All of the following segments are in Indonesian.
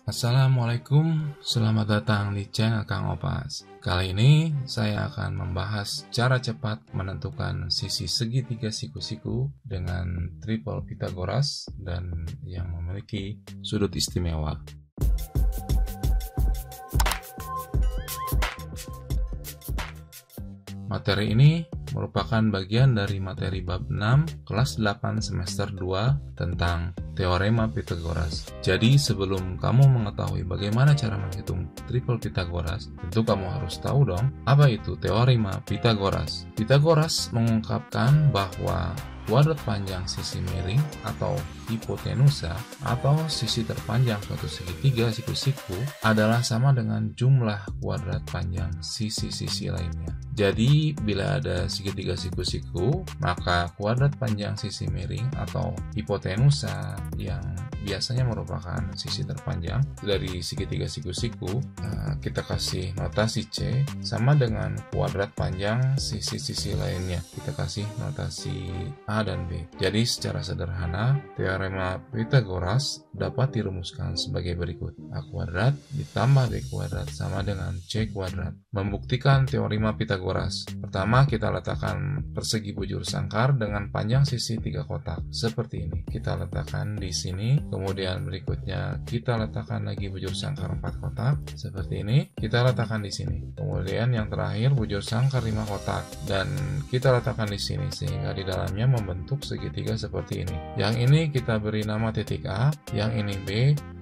Assalamualaikum, selamat datang di channel Kang Opas. Kali ini saya akan membahas cara cepat menentukan sisi segitiga siku-siku dengan triple Pythagoras dan yang memiliki sudut istimewa. Materi ini merupakan bagian dari materi bab 6 kelas 8 semester 2 tentang teorema Pythagoras. Jadi sebelum kamu mengetahui bagaimana cara menghitung triple Pythagoras, tentu kamu harus tahu dong apa itu teorema Pythagoras. Pythagoras mengungkapkan bahwa kuadrat panjang sisi miring atau hipotenusa atau sisi terpanjang suatu segitiga siku-siku adalah sama dengan jumlah kuadrat panjang sisi-sisi lainnya. Jadi bila ada segitiga siku-siku, maka kuadrat panjang sisi miring atau hipotenusa yang biasanya merupakan sisi terpanjang dari segitiga siku-siku, kita kasih notasi C sama dengan kuadrat panjang sisi-sisi lainnya. Kita kasih notasi A dan B. Jadi secara sederhana, teorema Pythagoras dapat dirumuskan sebagai berikut. A kuadrat ditambah B kuadrat sama dengan C kuadrat. Membuktikan teorema Pythagoras. Pertama, kita letakkan persegi bujur sangkar dengan panjang sisi 3 kotak. Seperti ini. Kita letakkan di sini. Kemudian berikutnya kita letakkan lagi bujur sangkar 4 kotak. Seperti ini. Kita letakkan di sini. Kemudian yang terakhir bujur sangkar 5 kotak. Dan kita letakkan di sini. Sehingga di dalamnya membentuk segitiga seperti ini. Yang ini kita beri nama titik A. Yang ini B.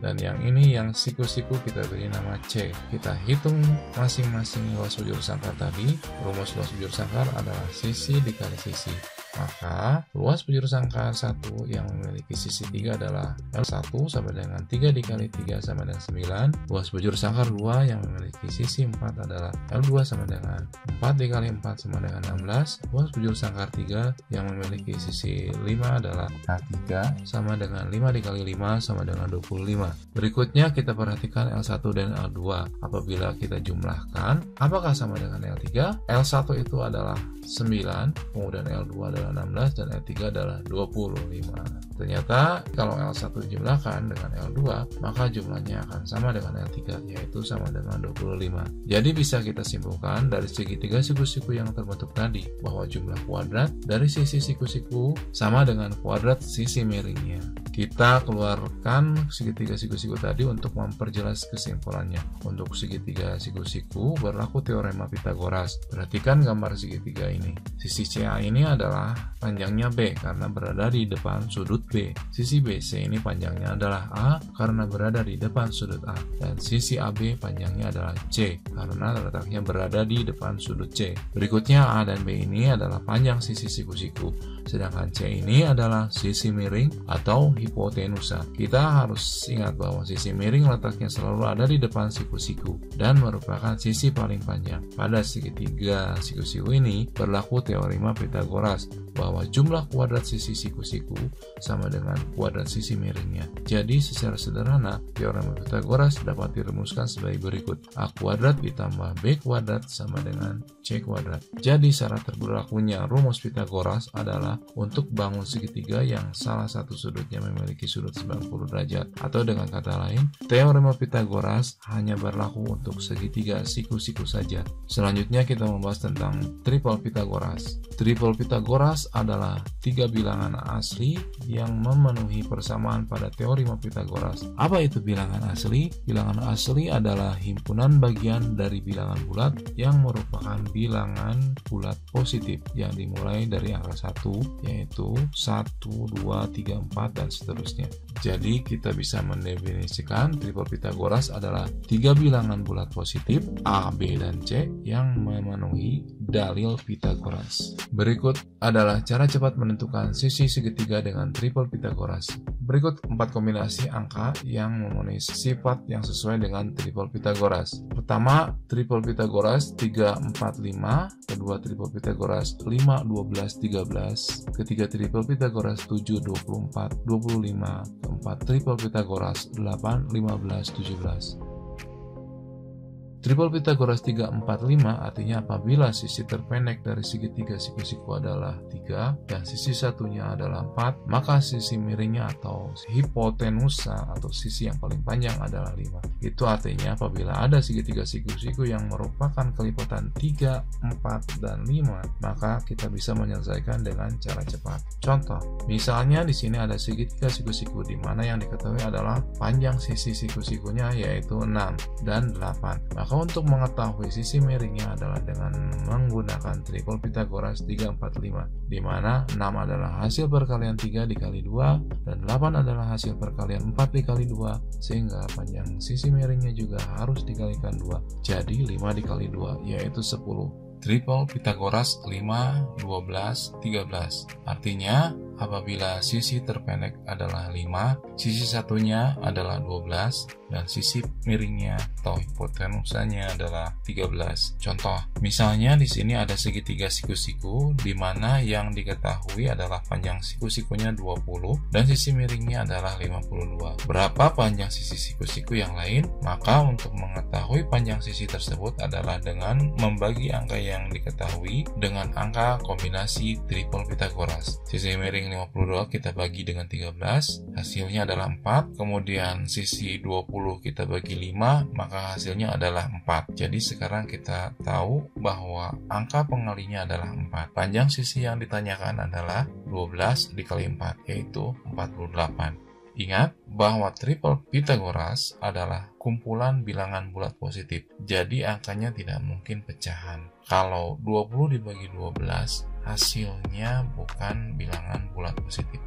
Dan yang ini yang siku-siku kita beri nama C. Kita hitung masing-masing luas bujur sangkar tadi. Rumus luas bujur sangkar adalah sisi dikali sisi. Maka luas bujur sangkar 1 yang memiliki sisi 3 adalah L1 sama dengan 3 dikali 3 sama dengan 9. Luas bujur sangkar 2 yang memiliki sisi 4 adalah L2 sama dengan 4 dikali 4 sama dengan 16. Luas bujur sangkar 3 yang memiliki sisi 5 adalah L3 sama dengan 5 dikali 5 sama dengan 25. Berikutnya kita perhatikan L1 dan L2. Apabila kita jumlahkan, apakah sama dengan L3? L1 itu adalah 9, kemudian L2 adalah 16, dan L3 adalah 25. Ternyata kalau L1 dijumlahkan dengan L2, maka jumlahnya akan sama dengan L3, yaitu sama dengan 25. Jadi bisa kita simpulkan dari segitiga siku-siku yang terbentuk tadi, bahwa jumlah kuadrat dari sisi siku-siku sama dengan kuadrat sisi miringnya. Kita keluarkan segitiga siku-siku tadi untuk memperjelas kesimpulannya. Untuk segitiga siku-siku berlaku teorema Pythagoras. Perhatikan gambar segitiga ini. Sisi CA ini adalah panjangnya B karena berada di depan sudut B. Sisi BC ini panjangnya adalah A karena berada di depan sudut A. Dan sisi AB panjangnya adalah C karena letaknya berada di depan sudut C. Berikutnya A dan B ini adalah panjang sisi siku-siku. Sedangkan C ini adalah sisi miring atau hipotenusa. Kita harus ingat bahwa sisi miring letaknya selalu ada di depan siku-siku dan merupakan sisi paling panjang. Pada segitiga siku-siku ini berlaku teorema Pythagoras bahwa jumlah kuadrat sisi siku-siku sama dengan kuadrat sisi miringnya. Jadi secara sederhana teorema Pythagoras dapat dirumuskan sebagai berikut. A kuadrat ditambah B kuadrat sama dengan C kuadrat. Jadi syarat berlakunya rumus Pythagoras adalah untuk bangun segitiga yang salah satu sudutnya memiliki sudut 90 derajat. Atau dengan kata lain, teorema Pythagoras hanya berlaku untuk segitiga siku-siku saja. Selanjutnya kita membahas tentang triple Pythagoras. Triple Pythagoras adalah 3 bilangan asli yang memenuhi persamaan pada teorema Pythagoras. Apa itu bilangan asli? Bilangan asli adalah himpunan bagian dari bilangan bulat yang merupakan bilangan bulat positif yang dimulai dari angka 1, yaitu 1, 2, 3, 4, dan seterusnya. Jadi kita bisa mendefinisikan triple Pythagoras adalah 3 bilangan bulat positif A, B, dan C yang memenuhi dalil Pythagoras. Berikut adalah cara cepat menentukan sisi segitiga dengan triple Pythagoras. Berikut 4 kombinasi angka yang memenuhi sifat yang sesuai dengan triple Pythagoras. Pertama, triple Pythagoras 3, 4, 5. Kedua, triple Pythagoras 5, 12, 13. Ketiga, triple Pythagoras 7, 24, 25. Keempat, triple Pythagoras 8, 15, 17. Tripel Pitagoras 3, 4, 5 artinya apabila sisi terpendek dari segitiga siku-siku adalah 3 dan sisi satunya adalah 4, maka sisi miringnya atau hipotenusa atau sisi yang paling panjang adalah 5. Itu artinya apabila ada segitiga siku-siku yang merupakan kelipatan 3, 4, dan 5, maka kita bisa menyelesaikan dengan cara cepat. Contoh, misalnya di sini ada segitiga siku-siku di mana yang diketahui adalah panjang sisi siku-sikunya yaitu 6 dan 8. Maka untuk mengetahui sisi miringnya adalah dengan menggunakan tripel Pitagoras 3, 4, 5, di mana 6 adalah hasil perkalian 3 dikali 2 dan 8 adalah hasil perkalian 4 dikali 2, sehingga panjang sisi miringnya juga harus dikalikan 2. Jadi 5 dikali 2 yaitu 10. Tripel Pitagoras 5, 12, 13 artinya apabila sisi terpendek adalah 5, sisi satunya adalah 12, dan sisi miringnya atau hipotenusanya adalah 13. Contoh, misalnya di sini ada segitiga siku-siku di mana yang diketahui adalah panjang siku-sikunya 20 dan sisi miringnya adalah 52. Berapa panjang sisi siku-siku yang lain? Maka untuk mengetahui panjang sisi tersebut adalah dengan membagi angka yang diketahui dengan angka kombinasi tripel Pitagoras. Sisi miring 52 kita bagi dengan 13, hasilnya adalah 4, kemudian sisi 20 kita bagi 5, maka hasilnya adalah 4. Jadi sekarang kita tahu bahwa angka pengalinya adalah 4. Panjang sisi yang ditanyakan adalah 12 dikali 4, yaitu 48. Ingat bahwa tripel Pitagoras adalah kumpulan bilangan bulat positif, jadi angkanya tidak mungkin pecahan. Kalau 20 dibagi 12, hasilnya bukan bilangan bulat positif.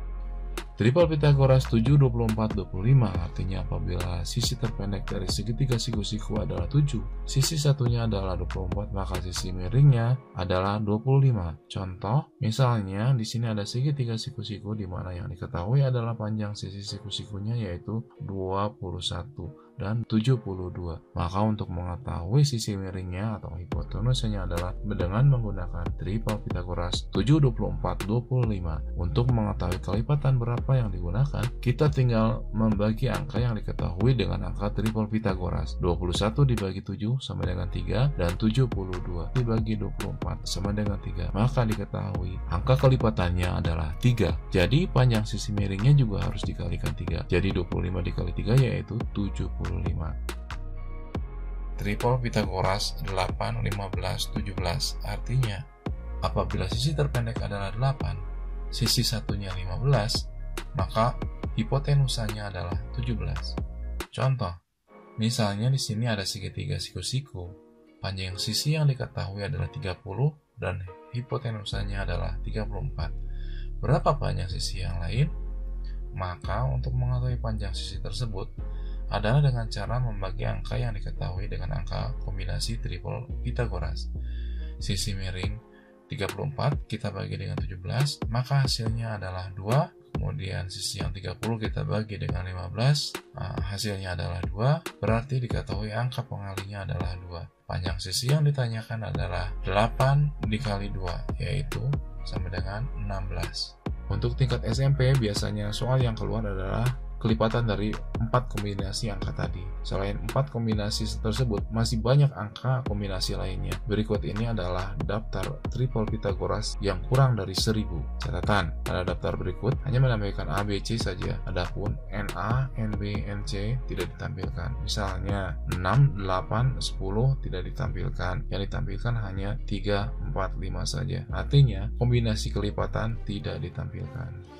Tripel Pitagoras 7, 24, 25 artinya apabila sisi terpendek dari segitiga siku-siku adalah 7, sisi satunya adalah 24, maka sisi miringnya adalah 25. Contoh, misalnya di sini ada segitiga siku-siku di mana yang diketahui adalah panjang sisi siku-sikunya yaitu 21 dan 72. Maka untuk mengetahui sisi miringnya atau hipotenusanya adalah dengan menggunakan tripel Pitagoras 7, 24, 25. Untuk mengetahui kelipatan berapa yang digunakan, kita tinggal membagi angka yang diketahui dengan angka tripel Pitagoras. 21 dibagi 7 sama dengan 3 dan 72 dibagi 24 sama dengan 3. Maka diketahui angka kelipatannya adalah 3. Jadi panjang sisi miringnya juga harus dikalikan 3. Jadi 25 dikali 3 yaitu 75. Tripel Pitagoras 8, 15, 17 artinya apabila sisi terpendek adalah 8, sisi satunya 15, maka hipotenusanya adalah 17. Contoh, misalnya di sini ada segitiga siku-siku, panjang sisi yang diketahui adalah 30 dan hipotenusanya adalah 34. Berapa panjang sisi yang lain? Maka untuk mengetahui panjang sisi tersebut adalah dengan cara membagi angka yang diketahui dengan angka kombinasi tripel Pitagoras. Sisi miring 34 kita bagi dengan 17, maka hasilnya adalah 2. Kemudian sisi yang 30 kita bagi dengan 15, hasilnya adalah 2. Berarti diketahui angka pengalinya adalah 2. Panjang sisi yang ditanyakan adalah 8 dikali 2, yaitu sama dengan 16. Untuk tingkat SMP biasanya soal yang keluar adalah kelipatan dari 4 kombinasi angka tadi. Selain 4 kombinasi tersebut, masih banyak angka kombinasi lainnya. Berikut ini adalah daftar tripel Pitagoras yang kurang dari 1000. Catatan, pada daftar berikut hanya menampilkan A, B, C saja. Adapun NA, NB, NC tidak ditampilkan. Misalnya 6, 8, 10 tidak ditampilkan. Yang ditampilkan hanya 3, 4, 5 saja. Artinya, kombinasi kelipatan tidak ditampilkan.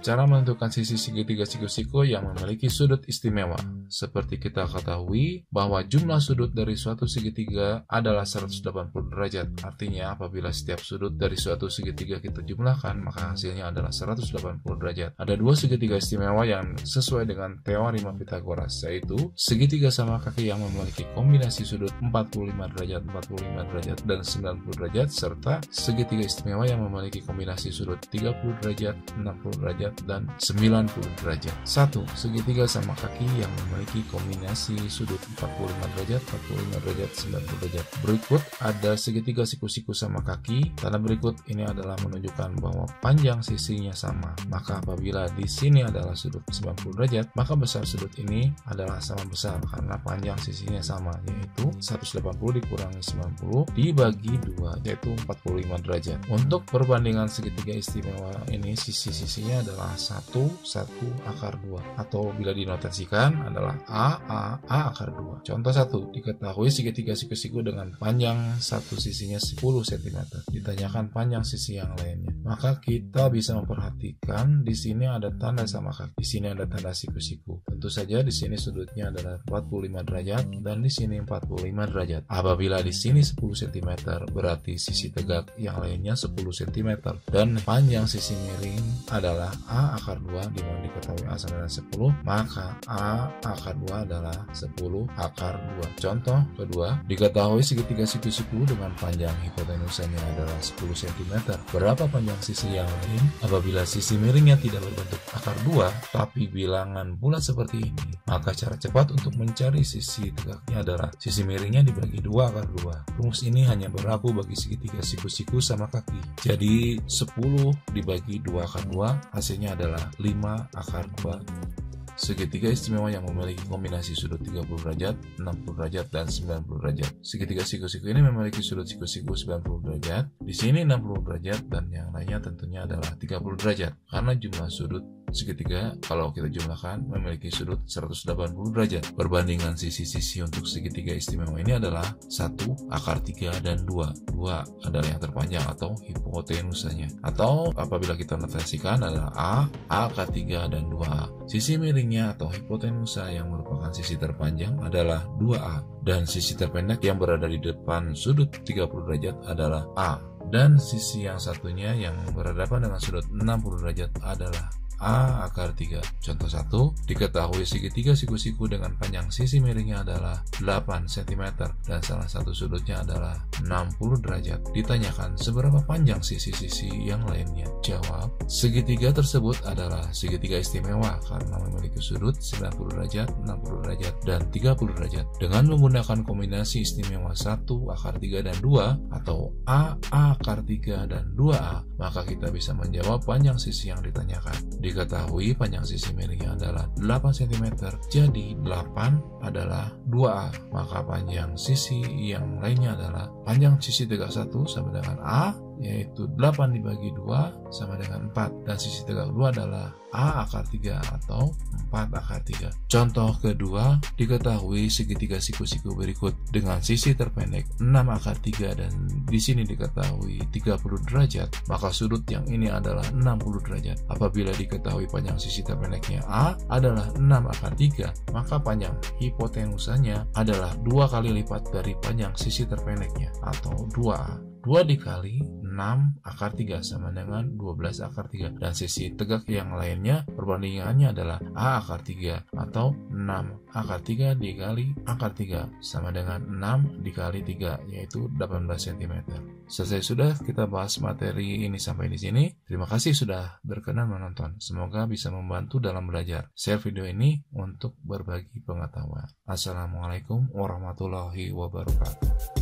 Cara menentukan sisi segitiga siku-siku yang memiliki sudut istimewa. Seperti kita ketahui bahwa jumlah sudut dari suatu segitiga adalah 180 derajat. Artinya apabila setiap sudut dari suatu segitiga kita jumlahkan, maka hasilnya adalah 180 derajat. Ada dua segitiga istimewa yang sesuai dengan teorema Pitagoras, yaitu segitiga sama kaki yang memiliki kombinasi sudut 45 derajat, 45 derajat, dan 90 derajat, serta segitiga istimewa yang memiliki kombinasi sudut 30 derajat, 60 derajat, derajat dan 90 derajat. 1. Segitiga sama kaki yang memiliki kombinasi sudut 45 derajat, 45 derajat, 90 derajat. Berikut ada segitiga siku-siku sama kaki. Tanda berikut ini adalah menunjukkan bahwa panjang sisinya sama. Maka apabila di sini adalah sudut 90 derajat, maka besar sudut ini adalah sama besar karena panjang sisinya sama, yaitu 180 dikurangi 90 dibagi 2, yaitu 45 derajat. Untuk perbandingan segitiga istimewa ini, sisi-sisinya adalah 1/2 atau bila dinotasikan adalah A akar 2. Contoh 1, diketahui segitiga siku-siku dengan panjang satu sisinya 10 cm. Ditanyakan panjang sisi yang lainnya. Maka kita bisa memperhatikan di sini ada tanda sama kaki, di sini ada tanda siku-siku. Tentu saja di sini sudutnya adalah 45 derajat dan di sini 45 derajat. Apabila di sini 10 cm, berarti sisi tegak yang lainnya 10 cm dan panjang sisi miring adalah A akar 2, di mana diketahui A sama dengan 10, maka A akar 2 adalah 10 akar 2. Contoh kedua, diketahui segitiga siku-siku dengan panjang hipotenusanya adalah 10 cm. Berapa panjang sisi yang lain? Apabila sisi miringnya tidak berbentuk akar 2 tapi bilangan bulat seperti ini, maka cara cepat untuk mencari sisi tegaknya adalah sisi miringnya dibagi 2 akar 2. Rumus ini hanya berlaku bagi segitiga siku-siku sama kaki. Jadi 10 dibagi 2 akar 2 hasilnya adalah 5 akar 2. Segitiga istimewa yang memiliki kombinasi sudut 30 derajat, 60 derajat, dan 90 derajat. Segitiga siku-siku ini memiliki sudut siku-siku 90 derajat, di sini 60 derajat, dan yang lainnya tentunya adalah 30 derajat. Karena jumlah sudut segitiga kalau kita jumlahkan memiliki sudut 180 derajat. Perbandingan sisi-sisi untuk segitiga istimewa ini adalah 1 akar 3 dan 2. 2 adalah yang terpanjang atau hipotenusanya. Atau apabila kita notasikan adalah A akar 3 dan 2A. Sisi miringnya atau hipotenusa yang merupakan sisi terpanjang adalah 2A. Dan sisi terpendek yang berada di depan sudut 30 derajat adalah A. Dan sisi yang satunya yang berhadapan dengan sudut 60 derajat adalah A akar 3. Contoh 1, diketahui segitiga siku-siku dengan panjang sisi miringnya adalah 8 cm dan salah satu sudutnya adalah 60 derajat. Ditanyakan seberapa panjang sisi-sisi yang lainnya? Jawab, segitiga tersebut adalah segitiga istimewa karena memiliki sudut 90 derajat, 60 derajat, dan 30 derajat. Dengan menggunakan kombinasi istimewa 1 akar 3 dan 2 atau A akar 3 dan 2A, maka kita bisa menjawab panjang sisi yang ditanyakan. Diketahui panjang sisi miringnya adalah 8 cm, jadi 8 adalah 2A. Maka panjang sisi yang lainnya adalah panjang sisi tegak 1 sama dengan A, yaitu 8 dibagi 2 sama dengan 4. Dan sisi tegak 2 adalah A akar 3 atau 4 akar 3. Contoh kedua, diketahui segitiga siku-siku berikut dengan sisi terpendek 6 akar 3 dan di sini diketahui 30 derajat, maka sudut yang ini adalah 60 derajat. Apabila diketahui panjang sisi terpendeknya A adalah 6 akar 3, maka panjang hipotenusanya adalah 2 kali lipat dari panjang sisi terpendeknya atau 2A. 2 dikali 6 akar 3 sama dengan 12 akar 3. Dan sisi tegak yang lainnya perbandingannya adalah A akar 3 atau 6 akar 3 dikali akar 3 sama dengan 6 dikali 3, yaitu 18 cm. Selesai sudah kita bahas materi ini sampai di sini. Terima kasih sudah berkenan menonton. Semoga bisa membantu dalam belajar. Share video ini untuk berbagi pengetahuan. Assalamualaikum warahmatullahi wabarakatuh.